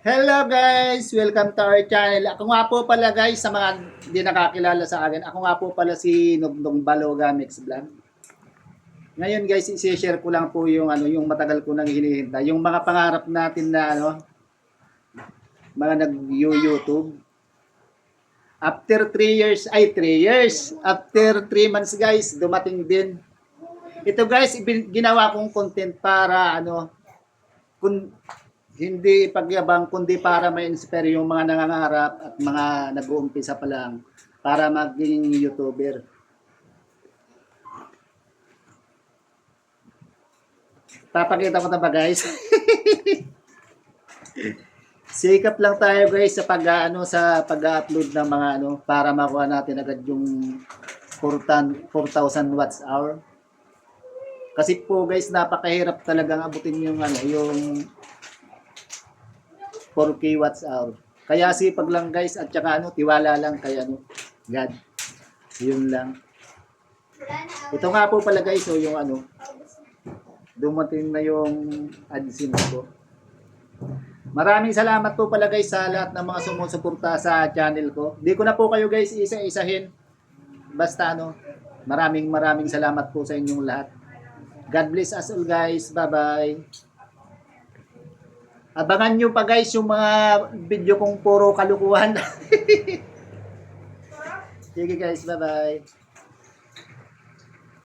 Hello guys! Welcome to our channel. Ako nga po pala guys, sa mga hindi nakakilala sa akin, ako nga po pala si Nugdong Baloga Mix Vlog. Ngayon guys, i-share ko lang po yung yung matagal ko nang hinihintay, yung mga pangarap natin na mga nag-YouTube. After 3 years, after 3 months guys, dumating din. Ito guys, ginawa kong content para kun hindi pagyabang kundi para ma-inspire yung mga nangangarap at mga nag-uumpisa pa lang para maging YouTuber. Papakita ko na ba guys? Sikap lang tayo guys sa pag-upload ng mga para makuha natin agad yung 4,000 watts hour. Kasi po guys, napakahirap talagang abutin yung yung 4K watts hour. Kaya sipag lang guys at saka tiwala lang kay God. Yun lang. Ito nga po pala guys, yung dumating na yung AdSense ko. Maraming salamat po pala guys sa lahat ng mga sumusuporta sa channel ko. Di ko na po kayo guys isa-isahin. Basta maraming salamat po sa inyong lahat. God bless us all guys. Bye-bye. Abangan nyo pa guys yung mga video kong puro kalukuhan. Sige guys, bye-bye.